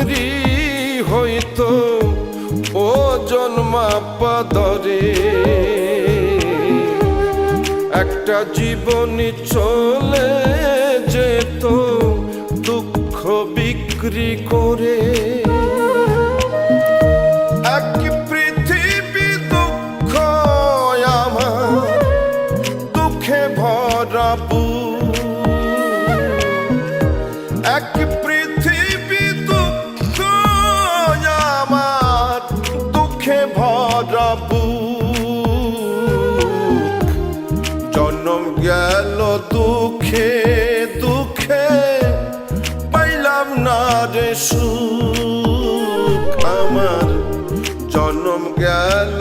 চাকরি হইতো ও জন্মাপাদরে, একটা জীবনী চলে যেত দুঃখ বিক্রি করে। এক পৃথিবী দুঃখ আমার, দুঃখে ভরা বুক। এক পৃথিবী দুঃখ আমার, দুঃখে ভরা বুক। জন্ম গেল দুঃখে দুঃখে, পাইলাম না রে সুখ। আমার জন্ম গেল